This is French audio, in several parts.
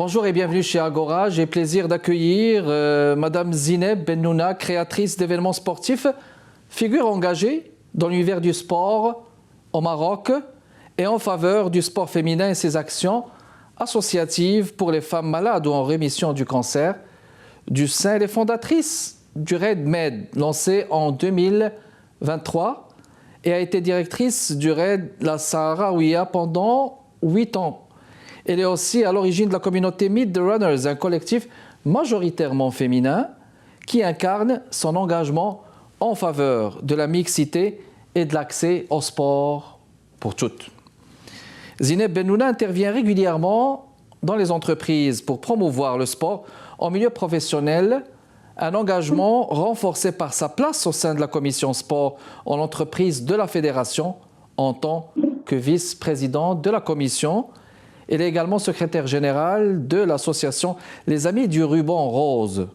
Bonjour et bienvenue chez Agora. J'ai plaisir d'accueillir Madame Zineb Bennouna, créatrice d'événements sportifs, figure engagée dans l'univers du sport au Maroc et en faveur du sport féminin et ses actions associatives pour les femmes malades ou en rémission du cancer du sein. Elle est fondatrice du RAID Med, lancé en 2023, et a été directrice du RAID La Sahraouia pendant 8 ans. Elle est aussi à l'origine de la communauté Meet the Runners, un collectif majoritairement féminin qui incarne son engagement en faveur de la mixité et de l'accès au sport pour toutes. Zineb Bennouna intervient régulièrement dans les entreprises pour promouvoir le sport en milieu professionnel, un engagement renforcé par sa place au sein de la commission sport en entreprise de la fédération en tant que vice-présidente de la commission. Elle est également secrétaire générale de l'association Les Amis du Ruban Rose,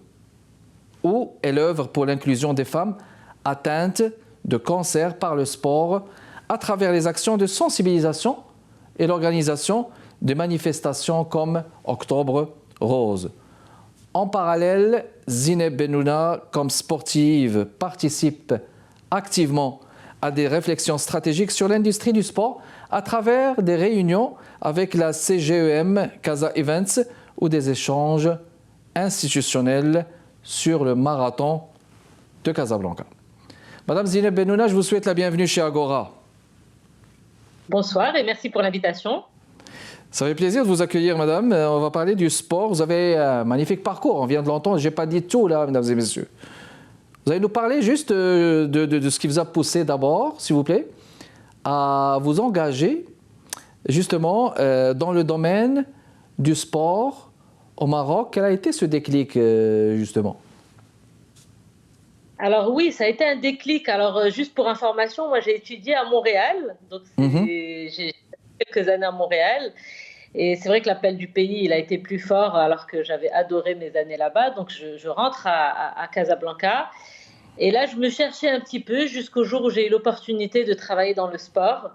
où elle œuvre pour l'inclusion des femmes atteintes de cancer par le sport à travers les actions de sensibilisation et l'organisation de manifestations comme Octobre Rose. En parallèle, Zineb Bennouna, comme sportive, participe activement à des réflexions stratégiques sur l'industrie du sport à travers des réunions avec la CGEM Casa Events ou des échanges institutionnels sur le marathon de Casablanca. Madame Zineb Bennouna, je vous souhaite la bienvenue chez Agora. Bonsoir et merci pour l'invitation. Ça fait plaisir de vous accueillir, madame. On va parler du sport. Vous avez un magnifique parcours, on vient de l'entendre. Je n'ai pas dit tout, là, mesdames et messieurs. Vous allez nous parler juste de ce qui vous a poussé d'abord, s'il vous plaît, à vous engager justement dans le domaine du sport au Maroc. Quel a été ce déclic, justement? Alors oui, ça a été un déclic. Alors juste pour information, moi j'ai étudié à Montréal, donc j'ai quelques années à Montréal. Et c'est vrai que l'appel du pays, il a été plus fort alors que j'avais adoré mes années là-bas. Donc je rentre à Casablanca. Et là, je me cherchais un petit peu jusqu'au jour où j'ai eu l'opportunité de travailler dans le sport.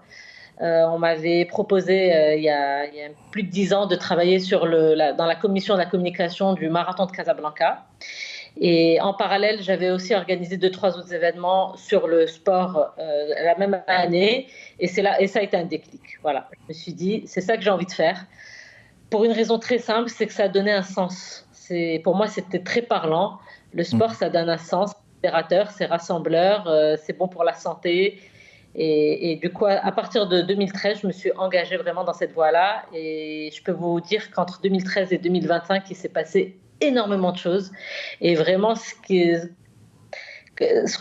On m'avait proposé il y a plus de 10 ans de travailler dans la commission de la communication du marathon de Casablanca. Et en parallèle, j'avais aussi organisé 2-3 autres événements sur le sport la même année. Et ça a été un déclic. Voilà. Je me suis dit, c'est ça que j'ai envie de faire. Pour une raison très simple, c'est que ça a donné un sens. Pour moi, c'était très parlant. Le sport, ça donne un sens. C'est fédérateur, c'est rassembleur, c'est bon pour la santé. Et du coup, à partir de 2013, je me suis engagée vraiment dans cette voie-là. Et je peux vous dire qu'entre 2013 et 2025, il s'est passé énormément de choses. Et vraiment, ce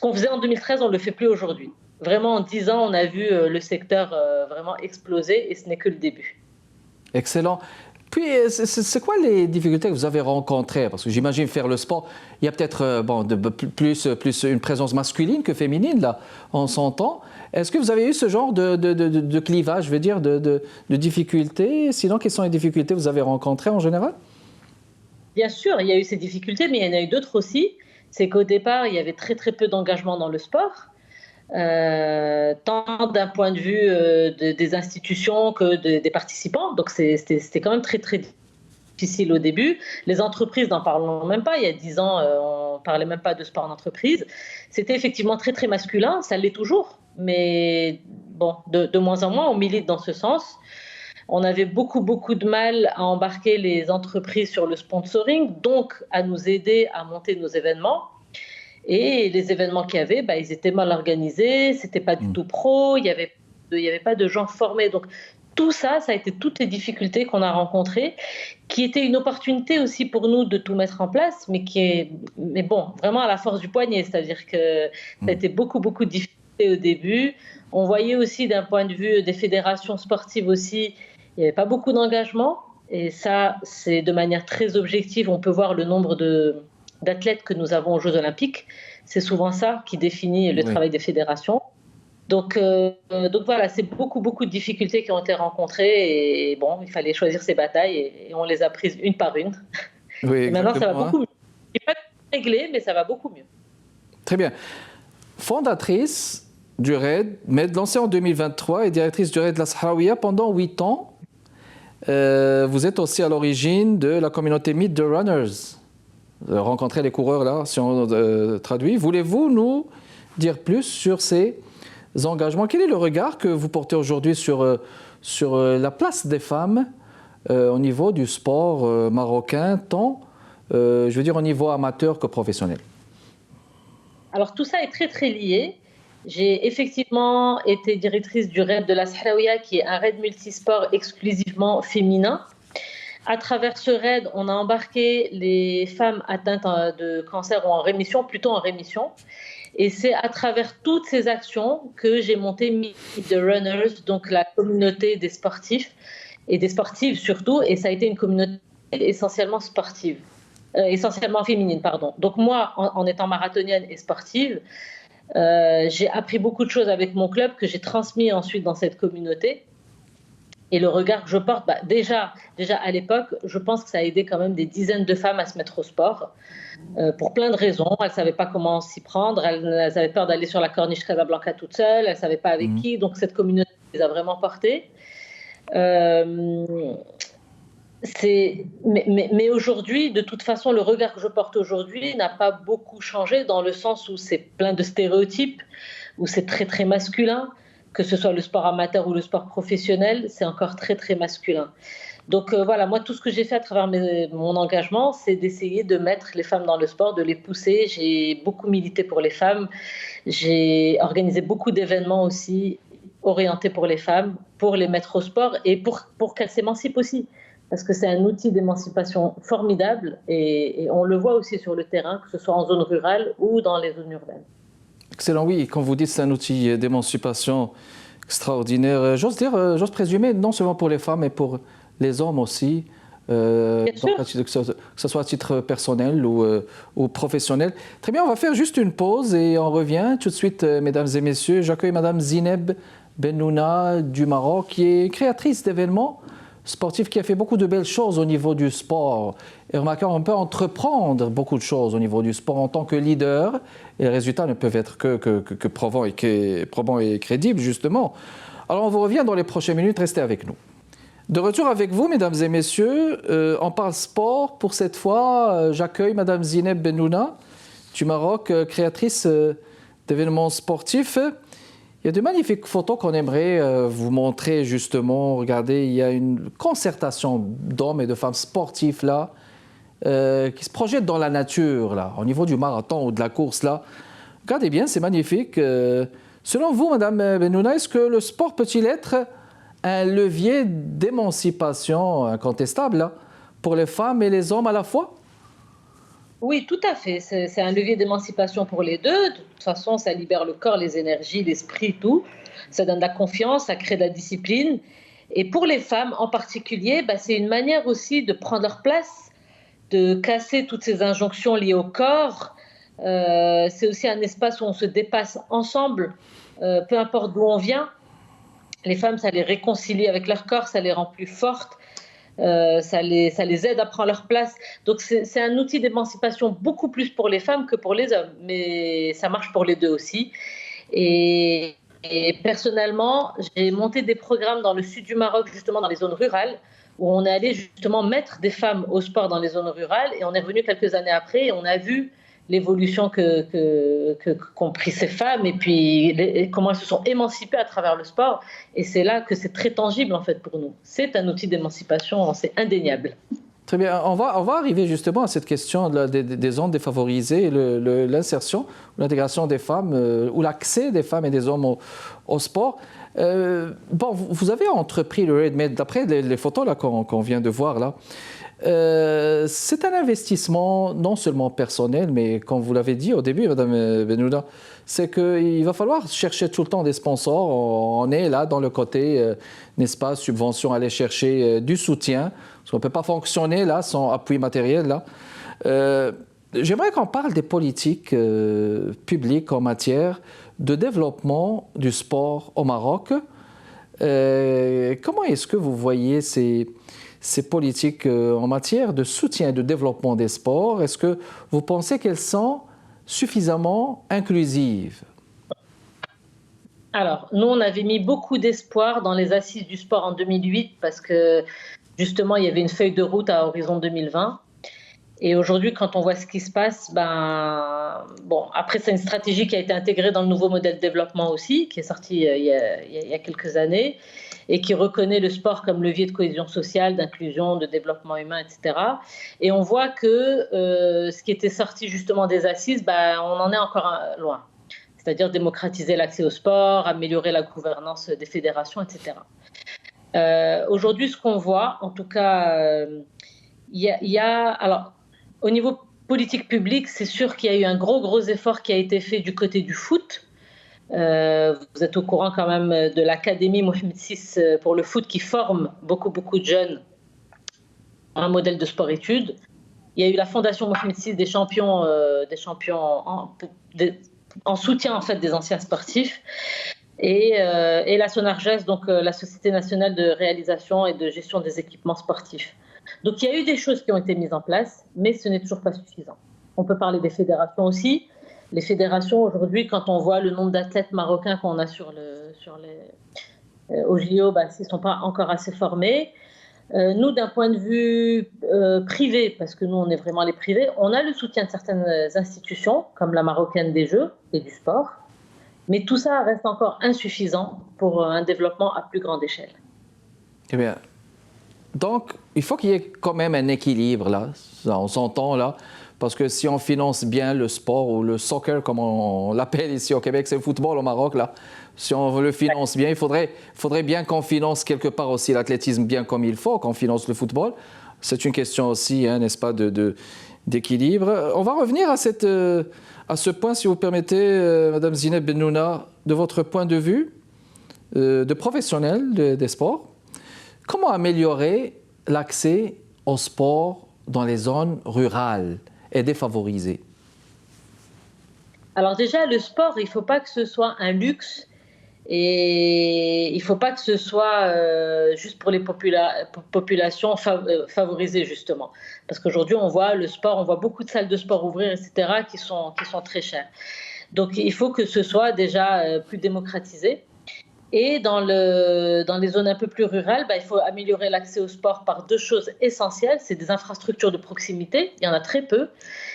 qu'on faisait en 2013, on ne le fait plus aujourd'hui. Vraiment, en 10 ans, on a vu le secteur vraiment exploser et ce n'est que le début. Excellent. Puis, c'est quoi les difficultés que vous avez rencontrées? Parce que j'imagine faire le sport, il y a peut-être plus une présence masculine que féminine, là, on s'entend. Est-ce que vous avez eu ce genre de clivage, je veux dire, de difficultés? Sinon, quelles sont les difficultés que vous avez rencontrées en général? Bien sûr, il y a eu ces difficultés, mais il y en a eu d'autres aussi. C'est qu'au départ, il y avait très très peu d'engagement dans le sport, tant d'un point de vue des institutions que des participants. Donc c'était quand même très très difficile au début. Les entreprises, n'en parlons même pas. Il y a 10 ans, on ne parlait même pas de sport en entreprise. C'était effectivement très très masculin, ça l'est toujours, mais bon, de moins en moins, on milite dans ce sens. On avait beaucoup de mal à embarquer les entreprises sur le sponsoring, donc à nous aider à monter nos événements. Et les événements qu'il y avait, ils étaient mal organisés, c'était pas du tout pro, il y avait pas de gens formés. Donc tout ça, ça a été toutes les difficultés qu'on a rencontrées, qui étaient une opportunité aussi pour nous de tout mettre en place, mais bon, vraiment à la force du poignet. C'est-à-dire que ça a été beaucoup de difficultés au début. On voyait aussi d'un point de vue des fédérations sportives aussi, il n'y avait pas beaucoup d'engagement. Et ça, c'est de manière très objective. On peut voir le nombre d'athlètes que nous avons aux Jeux Olympiques. C'est souvent ça qui définit le travail des fédérations. Donc voilà, c'est beaucoup de difficultés qui ont été rencontrées. Et bon, il fallait choisir ses batailles et on les a prises une par une. Oui, et maintenant, ça va beaucoup mieux. Je n'ai pas réglé, mais ça va beaucoup mieux. Très bien. Fondatrice du RAID, mais lancée en 2023 et directrice du RAID La Sahraouia pendant 8 ans. Vous êtes aussi à l'origine de la communauté Meet the Runners. Rencontrer les coureurs, là, si on traduit. Voulez-vous nous dire plus sur ces engagements? Quel est le regard que vous portez aujourd'hui sur la place des femmes au niveau du sport marocain, tant, je veux dire, au niveau amateur que professionnel? Alors tout ça est très très lié. J'ai effectivement été directrice du RAID de la Sahraouia, qui est un RAID multisport exclusivement féminin. À travers ce RAID, on a embarqué les femmes atteintes de cancer ou en rémission, plutôt en rémission. Et c'est à travers toutes ces actions que j'ai monté Meet the Runners, donc la communauté des sportifs et des sportives surtout. Et ça a été une communauté essentiellement sportive, essentiellement féminine, pardon. Donc moi, en étant marathonienne et sportive, j'ai appris beaucoup de choses avec mon club que j'ai transmis ensuite dans cette communauté. Et le regard que je porte, déjà à l'époque, je pense que ça a aidé quand même des dizaines de femmes à se mettre au sport, pour plein de raisons. Elles ne savaient pas comment s'y prendre, elles avaient peur d'aller sur la corniche Casablanca toutes seules, elles ne savaient pas avec qui, donc cette communauté les a vraiment portées. Mais aujourd'hui, de toute façon, le regard que je porte aujourd'hui n'a pas beaucoup changé dans le sens où c'est plein de stéréotypes, où c'est très très masculin. Que ce soit le sport amateur ou le sport professionnel, c'est encore très très masculin. Donc voilà, moi tout ce que j'ai fait à travers mon engagement, c'est d'essayer de mettre les femmes dans le sport, de les pousser. J'ai beaucoup milité pour les femmes, j'ai organisé beaucoup d'événements aussi orientés pour les femmes, pour les mettre au sport et pour qu'elles s'émancipent aussi. Parce que c'est un outil d'émancipation formidable et on le voit aussi sur le terrain, que ce soit en zone rurale ou dans les zones urbaines. Excellent, oui. Quand vous dites que c'est un outil d'émancipation extraordinaire, j'ose présumer, non seulement pour les femmes, mais pour les hommes aussi, que ce soit à titre personnel ou professionnel. Très bien, on va faire juste une pause et on revient tout de suite, mesdames et messieurs. J'accueille Madame Zineb Bennouna du Maroc, qui est créatrice d'événements sportifs, qui a fait beaucoup de belles choses au niveau du sport. Et remarquez, on peut entreprendre beaucoup de choses au niveau du sport en tant que leader, et les résultats ne peuvent être que probants et crédibles, justement. Alors, on vous revient dans les prochaines minutes, restez avec nous. De retour avec vous, mesdames et messieurs, on parle sport. Pour cette fois, j'accueille Madame Zineb Bennouna du Maroc, créatrice d'événements sportifs. Il y a de magnifiques photos qu'on aimerait vous montrer justement. Regardez, il y a une concertation d'hommes et de femmes sportifs là, qui se projettent dans la nature là, au niveau du marathon ou de la course là. Regardez bien, c'est magnifique. Selon vous, Madame Bennouna, est-ce que le sport peut-il être un levier d'émancipation incontestable là, pour les femmes et les hommes à la fois? Oui, tout à fait. C'est un levier d'émancipation pour les deux. De toute façon, ça libère le corps, les énergies, l'esprit, tout. Ça donne de la confiance, ça crée de la discipline. Et pour les femmes en particulier, c'est une manière aussi de prendre leur place, de casser toutes ces injonctions liées au corps. C'est aussi un espace où on se dépasse ensemble, peu importe d'où on vient. Les femmes, ça les réconcilie avec leur corps, ça les rend plus fortes. Ça les aide à prendre leur place. Donc c'est un outil d'émancipation beaucoup plus pour les femmes que pour les hommes, mais ça marche pour les deux aussi. Et personnellement, j'ai monté des programmes dans le sud du Maroc, justement dans les zones rurales, où on est allé justement mettre des femmes au sport dans les zones rurales, et on est revenu quelques années après et on a vu l'évolution qu'ont pris ces femmes et puis comment elles se sont émancipées à travers le sport. Et c'est là que c'est très tangible en fait pour nous. C'est un outil d'émancipation, c'est indéniable. Très bien. On va arriver justement à cette question des zones défavorisées, l'insertion, l'intégration des femmes ou l'accès des femmes et des hommes au sport. Vous avez entrepris le RAID, d'après les photos là, qu'on vient de voir là, c'est un investissement non seulement personnel, mais comme vous l'avez dit au début, Madame Bennouna, c'est qu'il va falloir chercher tout le temps des sponsors. On est là dans le côté, n'est-ce pas, subvention, aller chercher du soutien, parce qu'on ne peut pas fonctionner là sans appui matériel. Là. J'aimerais qu'on parle des politiques publiques en matière de développement du sport au Maroc. Comment est-ce que vous voyez ces politiques en matière de soutien et de développement des sports? Est-ce que vous pensez qu'elles sont suffisamment inclusives? Alors, nous, on avait mis beaucoup d'espoir dans les assises du sport en 2008 parce que justement, il y avait une feuille de route à horizon 2020. Et aujourd'hui, quand on voit ce qui se passe, après, c'est une stratégie qui a été intégrée dans le nouveau modèle de développement aussi, qui est sorti il y a quelques années, et qui reconnaît le sport comme levier de cohésion sociale, d'inclusion, de développement humain, etc. Et on voit que ce qui était sorti justement des assises, on en est encore loin. C'est-à-dire démocratiser l'accès au sport, améliorer la gouvernance des fédérations, etc. Aujourd'hui, ce qu'on voit, en tout cas, alors, au niveau politique publique, c'est sûr qu'il y a eu un gros effort qui a été fait du côté du foot. Vous êtes au courant quand même de l'Académie Mohamed VI pour le foot qui forme beaucoup de jeunes à un modèle de sport-études. Il y a eu la Fondation Mohamed VI des champions en soutien en fait des anciens sportifs. Et la SONARGES, donc la Société nationale de réalisation et de gestion des équipements sportifs. Donc il y a eu des choses qui ont été mises en place, mais ce n'est toujours pas suffisant. On peut parler des fédérations aussi. Les fédérations aujourd'hui, quand on voit le nombre d'athlètes marocains qu'on a au JO, ils ne sont pas encore assez formés. Nous, d'un point de vue privé, parce que nous on est vraiment les privés, on a le soutien de certaines institutions, comme la Marocaine des Jeux et du sport. Mais tout ça reste encore insuffisant pour un développement à plus grande échelle. Eh bien, donc, il faut qu'il y ait quand même un équilibre, là. On s'entend, là. Parce que si on finance bien le sport, ou le soccer, comme on l'appelle ici au Québec, c'est le football au Maroc, là. Si on le finance bien, il faudrait bien qu'on finance quelque part aussi l'athlétisme bien comme il faut, qu'on finance le football. C'est une question aussi, n'est-ce pas, d'équilibre. On va revenir à ce point, si vous permettez, Madame Zineb Bennouna, de votre point de vue de professionnel des sports. Comment améliorer l'accès au sport dans les zones rurales et défavorisées? Alors déjà, le sport, il ne faut pas que ce soit un luxe et il ne faut pas que ce soit juste pour les populations favorisées, justement. Parce qu'aujourd'hui, on voit le sport, on voit beaucoup de salles de sport ouvrir, etc., qui sont très chères. Donc, il faut que ce soit déjà plus démocratisé. Et dans les zones un peu plus rurales, il faut améliorer l'accès au sport par deux choses essentielles. C'est des infrastructures de proximité, il y en a très peu.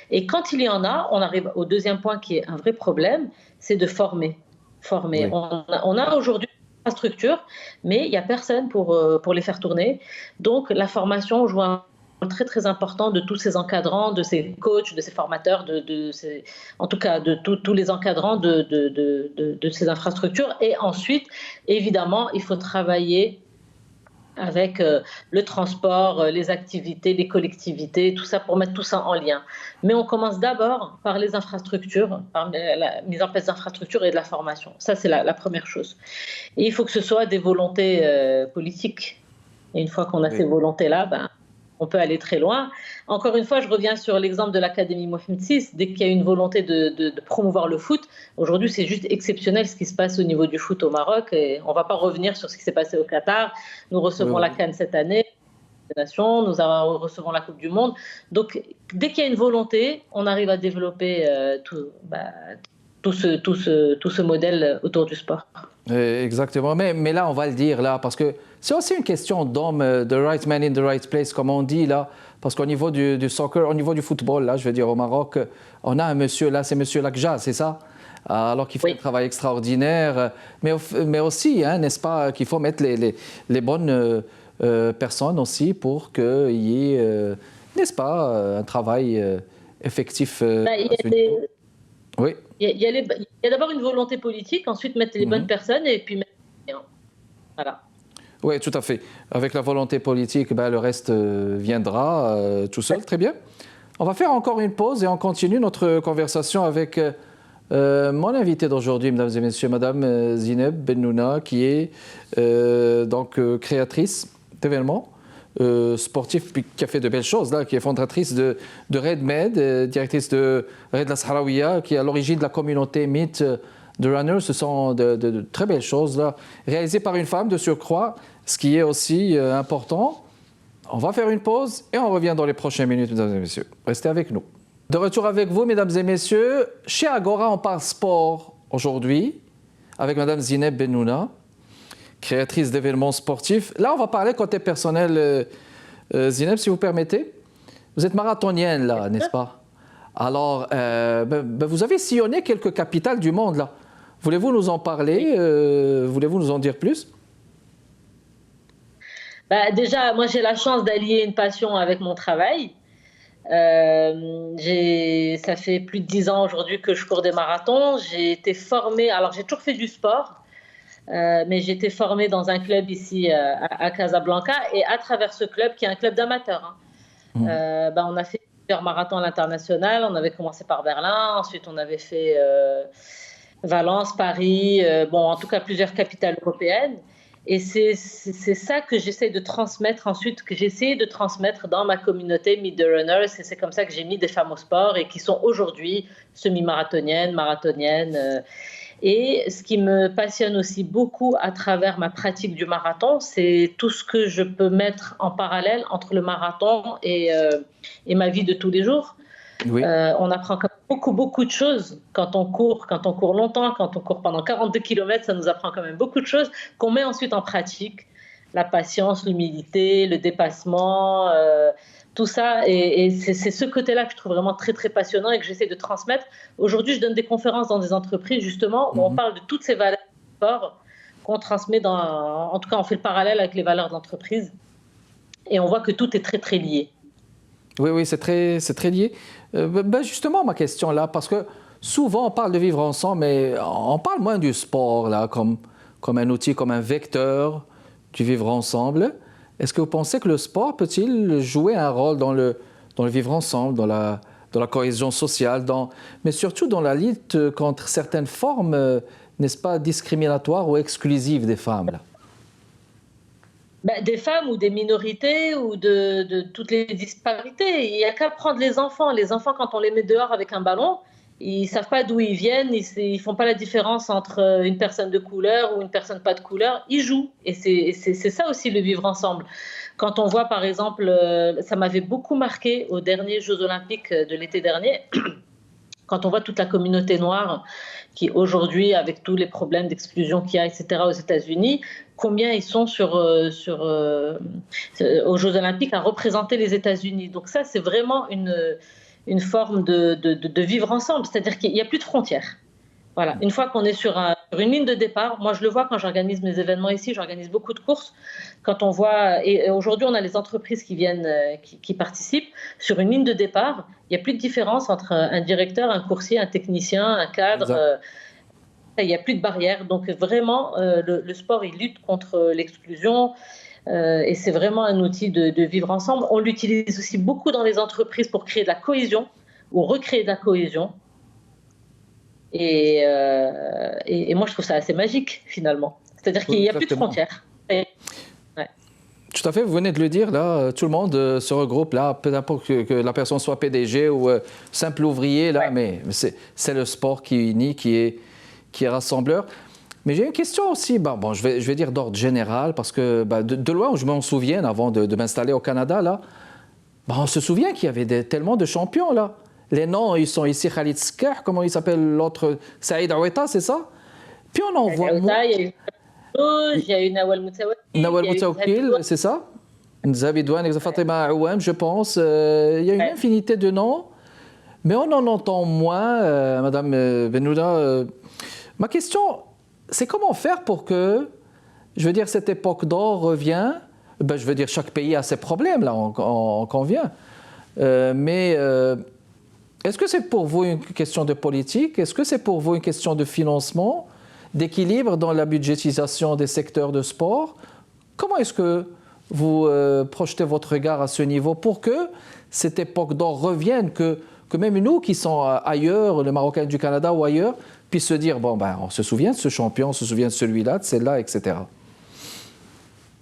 Et quand il y en a, on arrive au deuxième point qui est un vrai problème, c'est de former. Oui. On a aujourd'hui des infrastructures, mais il n'y a personne pour les faire tourner. Donc la formation joue un rôle très important de tous ces encadrants, de ces coachs, de ces formateurs, en tout cas de tous les encadrants de ces infrastructures. Et ensuite, évidemment, il faut travailler avec le transport, les activités, les collectivités, tout ça pour mettre tout ça en lien. Mais on commence d'abord par les infrastructures, par la mise en place d'infrastructures et de la formation. Ça, c'est la première chose. Et il faut que ce soit des volontés politiques. Et une fois qu'on a ces volontés-là, on peut aller très loin. Encore une fois, je reviens sur l'exemple de l'Académie Mohamed VI. Dès qu'il y a une volonté de promouvoir le foot, aujourd'hui, c'est juste exceptionnel ce qui se passe au niveau du foot au Maroc. Et on ne va pas revenir sur ce qui s'est passé au Qatar. Nous recevons la CAN cette année, nous recevons la Coupe du Monde. Donc, dès qu'il y a une volonté, on arrive à développer tout ce modèle autour du sport. Exactement, mais là on va le dire là, parce que c'est aussi une question d'homme, the right man in the right place, comme on dit là, parce qu'au niveau du soccer, au niveau du football, là je veux dire au Maroc, on a un monsieur là, c'est monsieur Lakja, c'est ça? Alors qu'il fait un travail extraordinaire, mais aussi, n'est-ce pas, qu'il faut mettre les bonnes personnes aussi pour qu'il y ait, n'est-ce pas, un travail effectif. Oui. Il y a d'abord une volonté politique, ensuite mettre les bonnes personnes et puis mettre les moyens. Voilà. Oui, tout à fait. Avec la volonté politique, le reste viendra tout seul. Très bien. On va faire encore une pause et on continue notre conversation avec mon invité d'aujourd'hui, mesdames et messieurs, madame Zineb Bennouna, qui est créatrice d'événements sportif, qui a fait de belles choses, là, qui est fondatrice de RedMed, directrice de Red La Sahraouia, qui est à l'origine de la communauté Meet the Runner. Ce sont de très belles choses, là, réalisées par une femme de surcroît, ce qui est aussi important. On va faire une pause et on revient dans les prochaines minutes, mesdames et messieurs. Restez avec nous. De retour avec vous, mesdames et messieurs. Chez Agora, on parle sport aujourd'hui avec madame Zineb Bennouna, créatrice d'événements sportifs. Là, on va parler côté personnel, Zineb, si vous permettez, vous êtes marathonienne là, n'est-ce pas? Alors, vous avez sillonné quelques capitales du monde là. Voulez-vous nous en parler? Voulez-vous nous en dire plus? Déjà, moi j'ai la chance d'allier une passion avec mon travail. Ça fait plus de 10 ans aujourd'hui que je cours des marathons. J'ai été formée, alors j'ai toujours fait du sport, mais j'ai été formée dans un club ici à Casablanca, et à travers ce club, qui est un club d'amateurs, on a fait plusieurs marathons à l'international. On avait commencé par Berlin, ensuite on avait fait Valence, Paris, en tout cas plusieurs capitales européennes. Et c'est ça que j'essaie de transmettre ensuite, que j'ai essayé de transmettre dans ma communauté Meet the Runners. Et c'est comme ça que j'ai mis des femmes au sport et qui sont aujourd'hui semi-marathoniennes, marathoniennes. Et ce qui me passionne aussi beaucoup à travers ma pratique du marathon, c'est tout ce que je peux mettre en parallèle entre le marathon et ma vie de tous les jours. Oui. On apprend beaucoup de choses quand on court longtemps, quand on court pendant 42 km, ça nous apprend quand même beaucoup de choses qu'on met ensuite en pratique. La patience, l'humilité, le dépassement, tout ça. Et c'est ce côté-là que je trouve vraiment très, très passionnant et que j'essaie de transmettre. Aujourd'hui, je donne des conférences dans des entreprises, justement, où on parle de toutes ces valeurs du sport qu'on transmet en tout cas, on fait le parallèle avec les valeurs d'entreprise. Et on voit que tout est très, très lié. Oui, c'est très lié. Justement, ma question là, parce que souvent on parle de vivre ensemble, mais on parle moins du sport là, comme un outil, comme un vecteur du vivre ensemble. Est-ce que vous pensez que le sport peut-il jouer un rôle dans le vivre ensemble, dans la cohésion sociale, mais surtout dans la lutte contre certaines formes, n'est-ce pas, discriminatoires ou exclusives des femmes là? Des femmes ou des minorités ou de toutes les disparités. Il n'y a qu'à prendre les enfants. Les enfants, quand on les met dehors avec un ballon, ils ne savent pas d'où ils viennent, ils ne font pas la différence entre une personne de couleur ou une personne pas de couleur. Ils jouent. Et c'est ça aussi le vivre ensemble. Quand on voit, par exemple, ça m'avait beaucoup marqué aux derniers Jeux Olympiques de l'été dernier, quand on voit toute la communauté noire qui aujourd'hui, avec tous les problèmes d'exclusion qu'il y a, etc., aux États-Unis, combien ils sont aux Jeux Olympiques à représenter les États-Unis. Donc ça, c'est vraiment une forme de vivre ensemble, c'est-à-dire qu'il n'y a plus de frontières. Voilà. Une fois qu'on est sur une ligne de départ, moi je le vois quand j'organise mes événements ici, j'organise beaucoup de courses. Quand on voit, et aujourd'hui on a les entreprises qui viennent, qui participent, sur une ligne de départ, il n'y a plus de différence entre un directeur, un coursier, un technicien, un cadre. Il n'y a plus de barrière. Donc vraiment, le sport, il lutte contre l'exclusion. Et c'est vraiment un outil de vivre ensemble. On l'utilise aussi beaucoup dans les entreprises pour créer de la cohésion ou recréer de la cohésion. Et moi, je trouve ça assez magique, finalement. C'est-à-dire qu'il n'y a plus de frontières. Tout à fait, vous venez de le dire, là, tout le monde se regroupe, là, peu importe que la personne soit PDG ou simple ouvrier, là, mais c'est le sport qui unit, qui est rassembleur. Mais j'ai une question aussi, je vais dire d'ordre général, parce que de loin où je m'en souviens, avant de m'installer au Canada, là, on se souvient qu'il y avait tellement de champions, là. Les noms, ils sont ici, Khalid Skah, comment il s'appelle l'autre, Saïd Aoueta, c'est ça? Puis on en voit moins. Il y a eu Nawal Moutawakil. Nawal Moutawakil, c'est ça? Zabidouane, Fatima Aouem, je pense. Il y a une infinité de noms, mais on en entend moins, Madame Bennouna. Ma question, c'est comment faire pour que, je veux dire, cette époque d'or revient. Je veux dire, chaque pays a ses problèmes, là, on convient. Mais est-ce que c'est pour vous une question de politique? Est-ce que c'est pour vous une question de financement, d'équilibre dans la budgétisation des secteurs de sport? Comment est-ce que vous projetez votre regard à ce niveau pour que cette époque d'or revienne, que même nous qui sommes ailleurs, les Marocains du Canada ou ailleurs, puissent se dire, on se souvient de ce champion, on se souvient de celui-là, de celle-là, etc.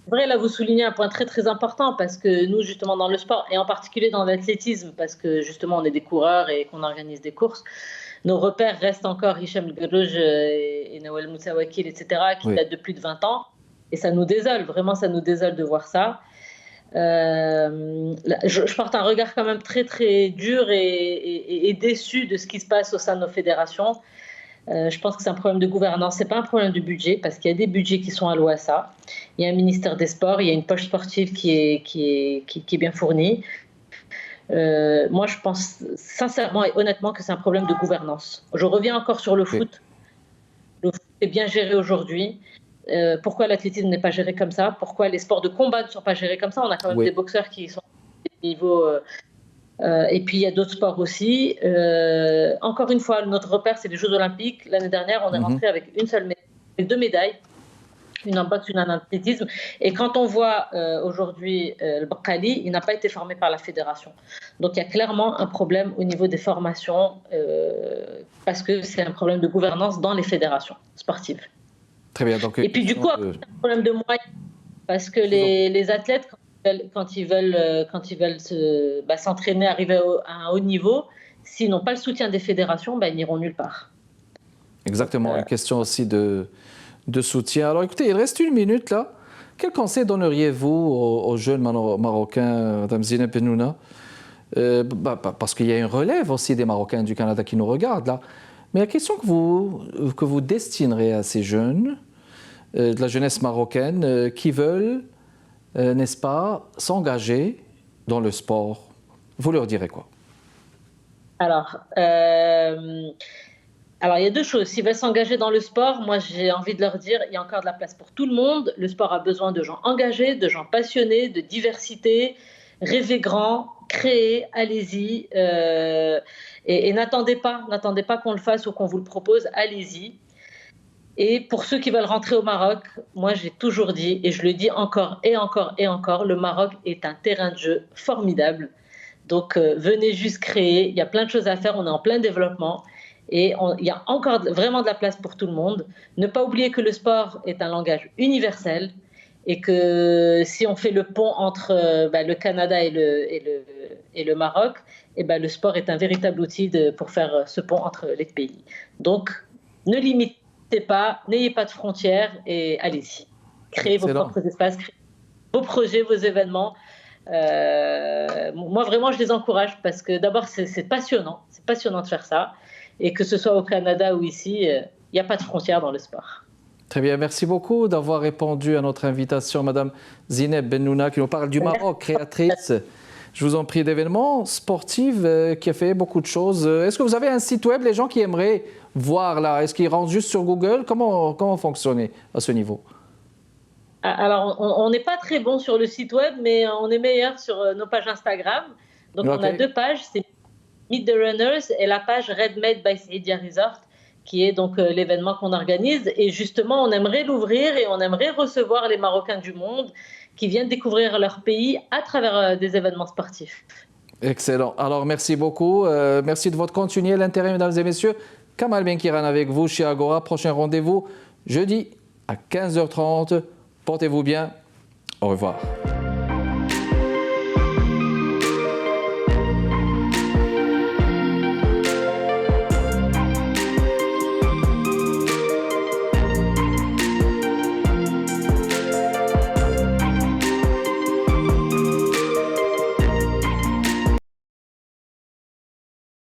Vrai, là, vous soulignez un point très, très important parce que nous, justement, dans le sport, et en particulier dans l'athlétisme, parce que, justement, on est des coureurs et qu'on organise des courses, nos repères restent encore Hicham El Guerrouj et Nawal Moutawakil, etc., qui datent de plus de 20 ans. Et ça nous désole, vraiment, ça nous désole de voir ça. Je porte un regard quand même très, très dur et déçu de ce qui se passe au sein de nos fédérations. Je pense que c'est un problème de gouvernance, c'est pas un problème de budget, parce qu'il y a des budgets qui sont alloués à ça. il y a un ministère des Sports, il y a une poche sportive qui est bien fournie. Moi, je pense sincèrement et honnêtement que c'est un problème de gouvernance. Je reviens encore sur le foot. Le foot est bien géré aujourd'hui. Pourquoi l'athlétisme n'est pas géré comme ça? Pourquoi les sports de combat ne sont pas gérés comme ça? On a quand même des boxeurs qui sont à des niveaux... et puis il y a d'autres sports aussi. Encore une fois, notre repère, c'est les Jeux Olympiques. L'année dernière, on est rentré avec une seule médaille, avec 2 médailles, une en boxe, une en athlétisme. Et quand on voit aujourd'hui le Bakkali, il n'a pas été formé par la fédération. Donc il y a clairement un problème au niveau des formations parce que c'est un problème de gouvernance dans les fédérations sportives. Très bien. Donc, et puis du coup, c'est un problème de moyens parce que les athlètes, quand ils veulent s'entraîner, arriver à un haut niveau, s'ils n'ont pas le soutien des fédérations, ils n'iront nulle part. Exactement, une question aussi de soutien. Alors écoutez, il reste 1 minute là. Quel conseil donneriez-vous aux jeunes Marocains, Mme Zineb Bennouna? Parce qu'il y a une relève aussi des Marocains du Canada qui nous regardent là. Mais la question que vous destinerez à ces jeunes, de la jeunesse marocaine, qui veulent, n'est-ce pas, s'engager dans le sport, vous leur direz quoi? Alors, il y a 2 choses. S'ils veulent s'engager dans le sport, moi j'ai envie de leur dire, il y a encore de la place pour tout le monde. Le sport a besoin de gens engagés, de gens passionnés, de diversité. Rêvez grand, créez, allez-y. Et n'attendez pas qu'on le fasse ou qu'on vous le propose, allez-y. Et pour ceux qui veulent rentrer au Maroc, moi j'ai toujours dit, et je le dis encore et encore et encore, le Maroc est un terrain de jeu formidable. Donc venez juste créer, il y a plein de choses à faire, on est en plein développement et il y a encore vraiment de la place pour tout le monde. Ne pas oublier que le sport est un langage universel et que si on fait le pont entre le Canada et le Maroc, le sport est un véritable outil pour faire ce pont entre les pays. Donc ne limitez pas, n'ayez pas de frontières et allez-y. Créez vos propres espaces, créez vos projets, vos événements. Moi vraiment je les encourage parce que d'abord c'est passionnant de faire ça et que ce soit au Canada ou ici, il n'y a pas de frontières dans le sport. Très bien, merci beaucoup d'avoir répondu à notre invitation, Madame Zineb Bennouna, qui nous parle du Maroc, créatrice, je vous en prie, d'événements sportifs, qui a fait beaucoup de choses. Est-ce que vous avez un site web, les gens qui aimeraient voir là, est-ce qu'ils rentrent juste sur Google? Comment fonctionner à ce niveau? Alors, on n'est pas très bon sur le site web, mais on est meilleur sur nos pages Instagram. Donc, on a 2 pages, c'est Meet the Runners et la page Red Made by Saidia Resort, qui est donc l'événement qu'on organise. Et justement, on aimerait l'ouvrir et on aimerait recevoir les Marocains du monde qui viennent découvrir leur pays à travers des événements sportifs. Excellent. Alors, merci beaucoup. Merci de votre continuer l'intérêt, mesdames et messieurs. Kamal Benkiran avec vous chez Agora. Prochain rendez-vous jeudi à 15h30. Portez-vous bien. Au revoir.